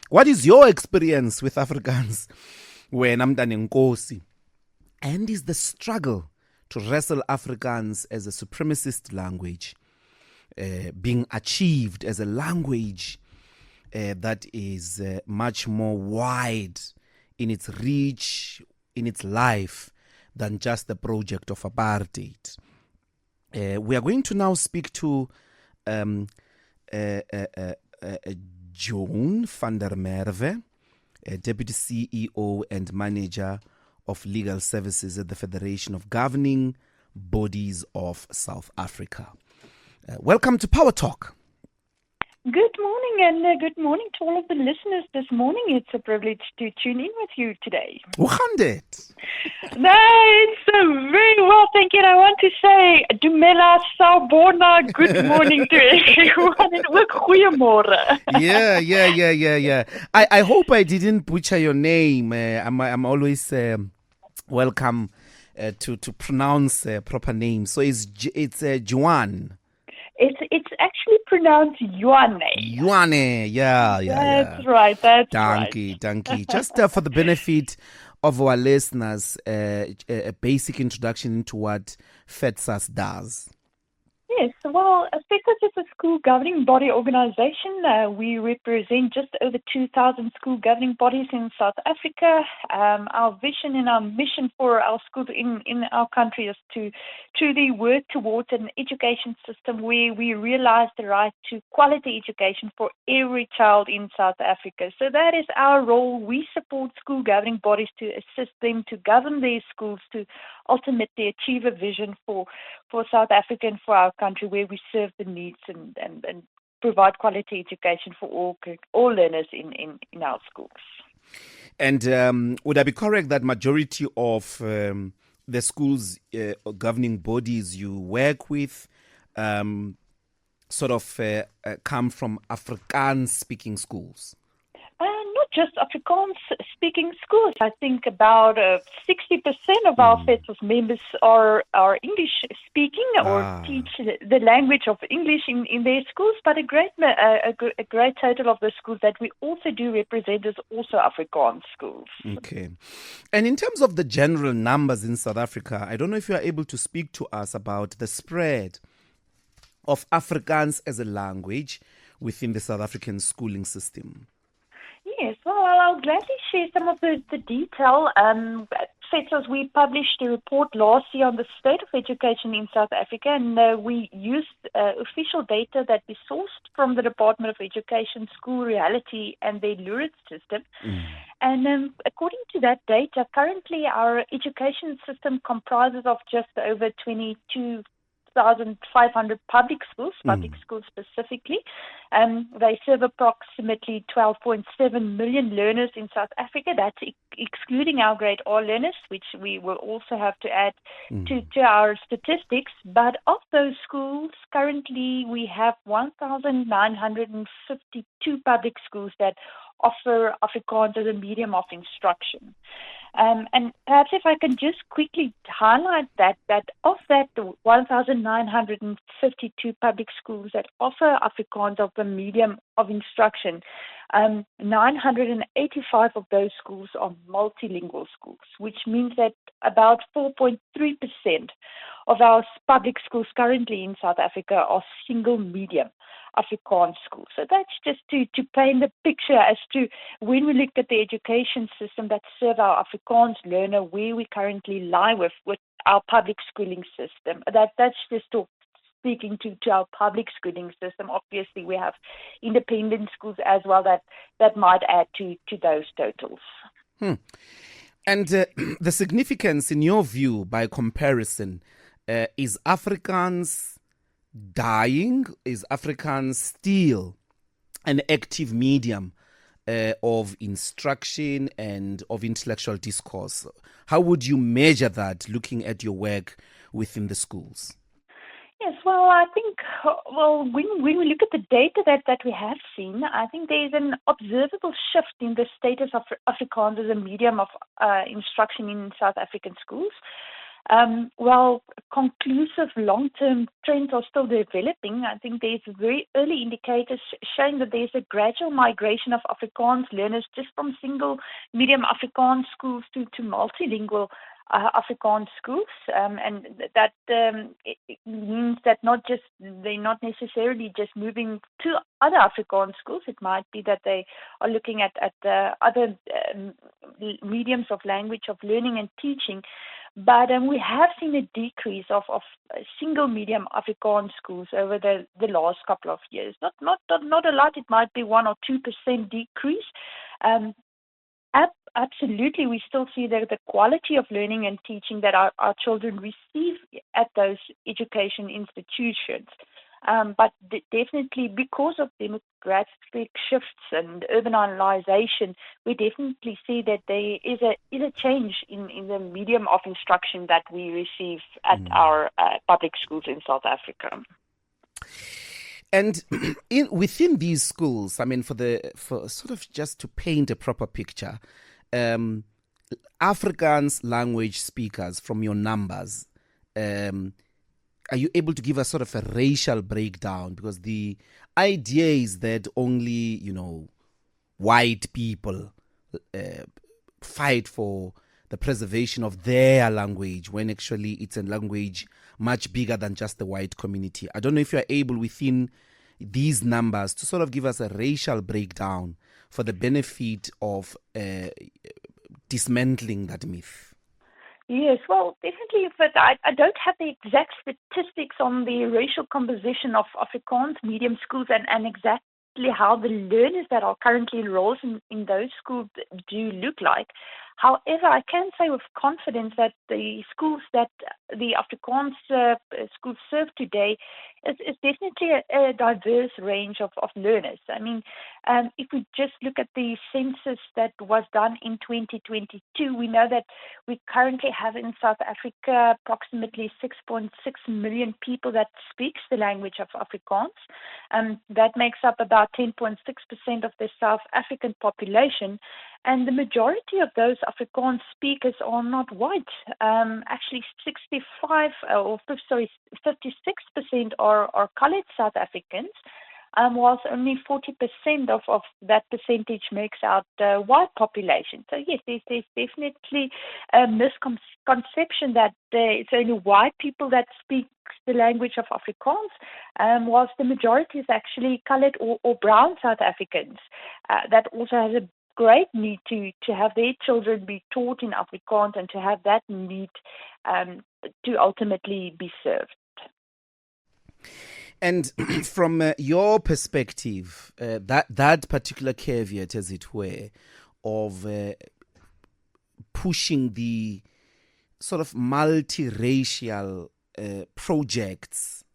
What is your experience with Afrikaans when I'm done in Nkosi? And is the struggle to wrestle Afrikaans as a supremacist language being achieved as a language that is much more wide in its reach, in its life, than just the project of apartheid? We are going to now speak to Juane van der Merwe, Deputy CEO and Manager of Legal Services at the Federation of Governing Bodies of South Africa. Welcome to Power Talk. Good morning, and good morning to all of the listeners this morning. It's a privilege to tune in with you today. Hoe gaan dit? No, it's very well, thank you. And I want to say, Dumela Sawubona, good morning to everyone, and ook goeiemorgen. Yeah. I hope I didn't butcher your name. I'm always welcome to pronounce proper names. So it's Juane. It's actually pronounced Juane. Juane, yeah. That's right. Thank you. Just for the benefit of our listeners, a basic introduction into what FETSAS does. Yes, well, FETSAS is a school governing body organization. We represent just over 2,000 school governing bodies in South Africa. Our vision and our mission for our schools in our country is to truly work towards an education system where we realize the right to quality education for every child in South Africa. So that is our role. We support school governing bodies to assist them to govern their schools to ultimately achieve a vision for South Africa and for our country, where we serve the needs and provide quality education for all learners in our schools. And would I be correct that majority of the schools governing bodies you work with sort of come from Afrikaans-speaking schools? Not just Afrikaans-speaking schools. I think about 60% of our FETSAS members are English-speaking or teach the language of English in their schools, but a great total of the schools that we also do represent is also Afrikaans schools. Okay. And in terms of the general numbers in South Africa, I don't know if you are able to speak to us about the spread of Afrikaans as a language within the South African schooling system. Yes, well, I'll gladly share some of the detail. FETSAS, we published a report last year on the state of education in South Africa, and we used official data that we sourced from the Department of Education, School Reality, and the Lurid system. And according to that data, currently our education system comprises of just over 22,500 public schools specifically. They serve approximately 12.7 million learners in South Africa. That's excluding our grade R learners, which we will also have to add to our statistics. But of those schools, currently we have 1,952 public schools that offer Afrikaans as a medium of instruction. And perhaps if I can just quickly highlight that of that 1,952 public schools that offer Afrikaans as a medium of instruction, 985 of those schools are multilingual schools, which means that about 4.3% of our public schools currently in South Africa are single medium Afrikaans schools. So that's just to paint the picture as to when we look at the education system that serve our Afrikaans learner, where we currently lie with our public schooling system. That's just speaking to our public schooling system. Obviously, we have independent schools as well that might add to those totals. And the significance, in your view, by comparison, is Afrikaans dying? Is Afrikaans still an active medium of instruction and of intellectual discourse? How would you measure that looking at your work within the schools? Yes, well, I think, when we look at the data that we have seen, I think there is an observable shift in the status of Afrikaans as a medium of instruction in South African schools. Well, conclusive long-term trends are still developing. I think there's very early indicators showing that there's a gradual migration of Afrikaans learners just from single medium Afrikaans schools to multilingual Afrikaans schools, and that it means that they're not necessarily just moving to other Afrikaans schools. It might be that they are looking at other mediums of language of learning and teaching. But we have seen a decrease of single medium Afrikaans schools over the last couple of years. Not a lot. It might be 1 or 2% decrease. Absolutely, we still see the quality of learning and teaching that our children receive at those education institutions. But definitely, because of demographic shifts and urbanization, we definitely see that there is a change in the medium of instruction that we receive at our public schools in South Africa. And within these schools, I mean, for sort of just to paint a proper picture, Afrikaans language speakers, from your numbers, are you able to give us sort of a racial breakdown? Because the idea is that only, white people fight for the preservation of their language, when actually it's a language much bigger than just the white community. I don't know if you're able within these numbers to sort of give us a racial breakdown for the benefit of dismantling that myth. Yes, well, definitely, but I don't have the exact statistics on the racial composition of Afrikaans medium schools and exactly how the learners that are currently enrolled in those schools do look like. However, I can say with confidence that the schools that the Afrikaans schools serve today is definitely a diverse range of learners. I mean, if we just look at the census that was done in 2022, we know that we currently have in South Africa approximately 6.6 million people that speaks the language of Afrikaans. That makes up about 10.6% of the South African population. And the majority of those Afrikaans speakers are not white. Actually, 56% are colored South Africans, whilst only 40% of that percentage makes out the white population. So yes, there's definitely a misconception that it's only white people that speak the language of Afrikaans, whilst the majority is actually colored or brown South Africans. That also has a great need to have their children be taught in Afrikaans and to have that need to ultimately be served. And from your perspective, that particular caveat, as it were, of pushing the sort of multiracial projects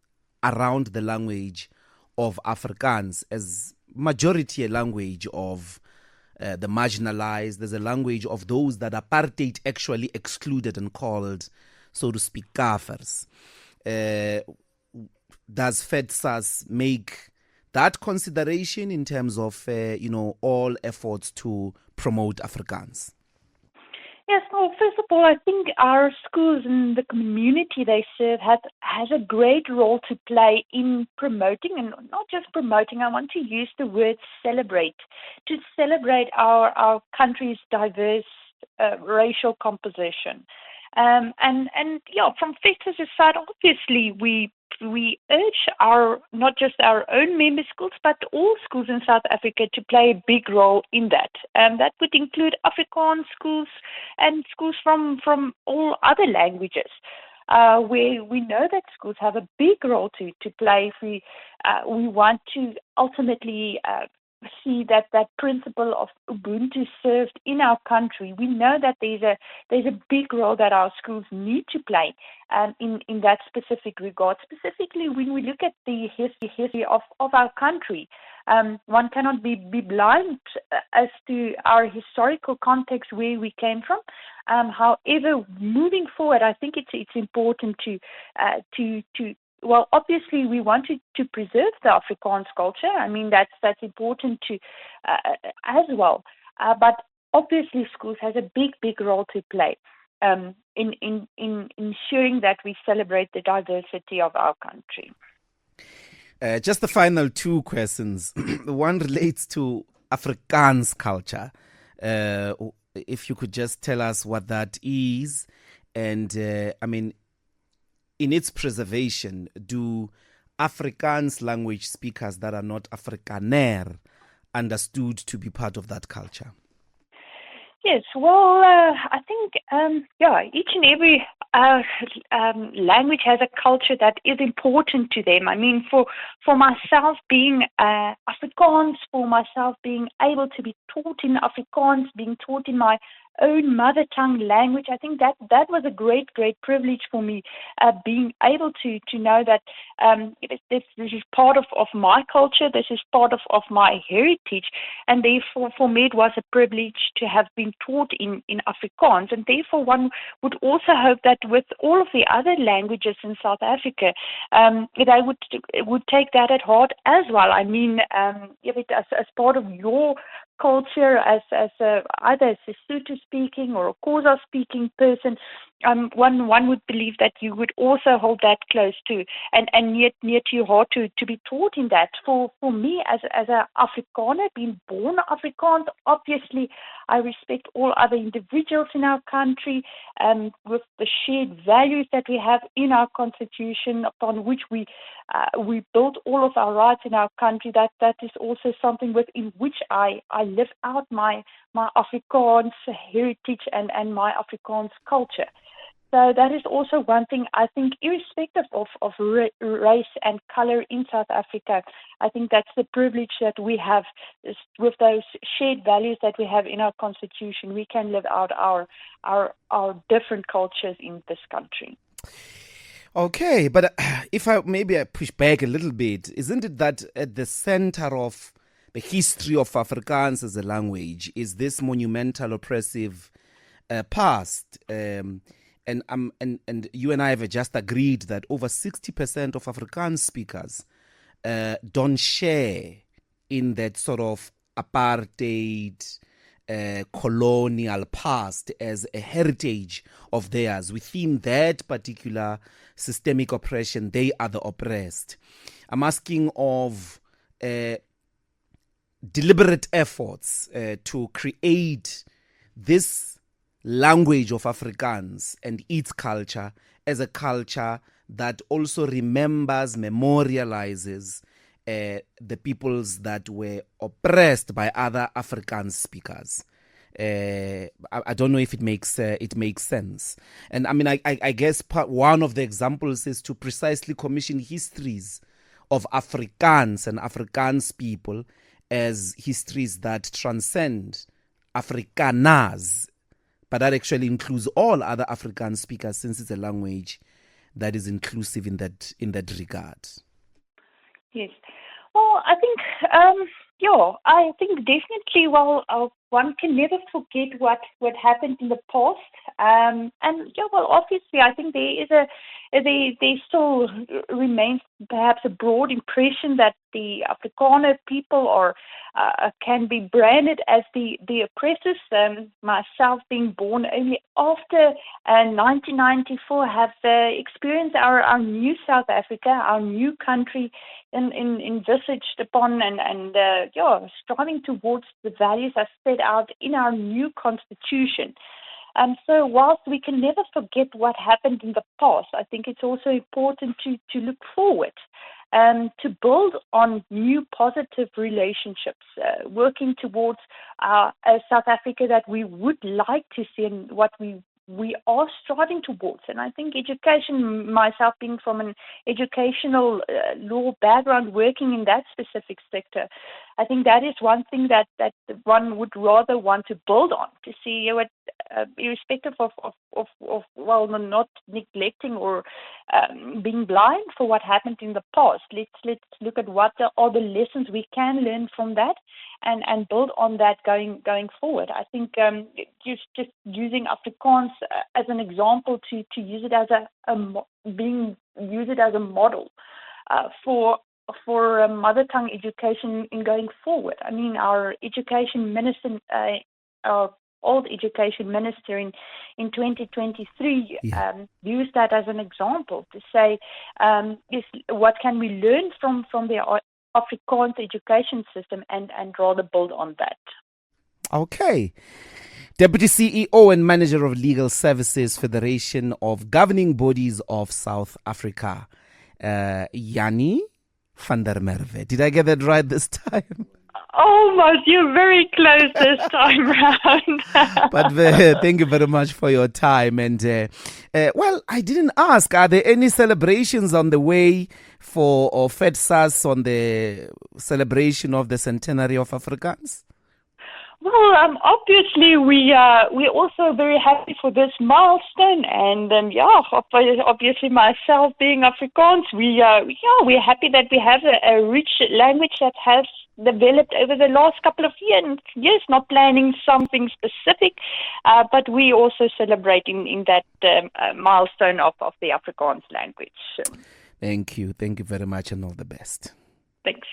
around the language of Afrikaans as majority a language of the marginalized, there's a language of those that apartheid actually excluded and called, so to speak, kafirs. Does FEDSAS make that consideration in terms of, all efforts to promote Afrikaans? Yes, well, first of all, I think our schools and the community they serve has a great role to play in promoting, and not just promoting, I want to use the word celebrate, to celebrate our country's diverse racial composition. And from FEDSAS' side, obviously, we urge not just our own member schools, but all schools in South Africa to play a big role in that. That would include Afrikaans schools and schools from all other languages. Where we know that schools have a big role to play if we want to ultimately see that principle of Ubuntu served in our country. We know that there's a big role that our schools need to play in that specific regard. Specifically, when we look at the history of our country, one cannot be blind as to our historical context where we came from. However, moving forward, I think it's important to well, obviously, we want to preserve the Afrikaans culture. I mean, that's important to as well. But obviously, schools has a big role to play. in ensuring that we celebrate the diversity of our country. Just the final two questions. One relates to Afrikaans culture. If you could just tell us what that is, and in its preservation, do Afrikaans language speakers that are not Afrikaner understood to be part of that culture? Yes, well, I think, each and every language has a culture that is important to them. I mean, for myself being Afrikaans, for myself being able to be taught in Afrikaans, being taught in my own mother tongue language, I think that was a great privilege for me, being able to know that this is part of my culture, this is part of my heritage, and therefore for me it was a privilege to have been taught in Afrikaans, and therefore one would also hope that with all of the other languages in South Africa, they would take that at heart as well. I mean, as part of your culture, as either a Sesotho speaking or a Xhosa speaking person, one would believe that you would also hold that close to and near to your heart to be taught in that. For me as a Afrikaner, being born Afrikaans, obviously I respect all other individuals in our country, with the shared values that we have in our constitution, upon which we build all of our rights in our country. That is also something within which I live out my Afrikaans heritage and my Afrikaans culture. So that is also one thing, I think, irrespective of race and color in South Africa. I think that's the privilege that we have with those shared values that we have in our constitution. We can live out our different cultures in this country. Okay, but if I push back a little bit, isn't it that at the center of the history of Afrikaans as a language is this monumental oppressive past? And you and I have just agreed that over 60% of Afrikaans speakers don't share in that sort of apartheid, colonial past as a heritage of theirs. Within that particular systemic oppression, they are the oppressed. I'm asking of deliberate efforts to create this language of Afrikaans and its culture as a culture that also remembers, memorializes the peoples that were oppressed by other Afrikaans speakers. I don't know if it makes sense. And I mean, I guess one of the examples is to precisely commission histories of Afrikaans and Afrikaans people as histories that transcend Afrikaners, but that actually includes all other Afrikaans speakers, since it's a language that is inclusive in that regard. Yes. Well, I think, I think definitely, one can never forget what happened in the past. Obviously, I think there still remains perhaps a broad impression that the Afrikaner people can be branded as the oppressors. Myself being born only after 1994, have experienced our new South Africa, our new country, envisaged upon and striving towards the values as set out in our new constitution. So whilst we can never forget what happened in the past, I think it's also important to look forward, to build on new positive relationships, working towards a South Africa that we would like to see and what we are striving towards. And I think education, myself being from an educational law background, working in that specific sector, I think that is one thing that one would rather want to build on, to see what, irrespective of not neglecting or being blind for what happened in the past. Let's look at what are the lessons we can learn from that, and build on that going forward. I think just using Afrikaans as an example to use it as a model for mother tongue education in going forward. I mean, our education minister, our old education minister in 2023 used that as an example to say, what can we learn from the Afrikaans education system and rather build on that. Okay. Deputy CEO and Manager of Legal Services, Federation of Governing Bodies of South Africa, Juane van der Merwe. Did I get that right this time? Almost. You're very close this time round. But thank you very much for your time. And well, I didn't ask, are there any celebrations on the way for FEDSAS on the celebration of the centenary of Afrikaans? Well, obviously we're also very happy for this milestone, and obviously myself being Afrikaans, we're happy that we have a rich language that has developed over the last couple of years. Not planning something specific, but we also celebrating in that milestone of the Afrikaans language. Thank you very much, and all the best. Thanks.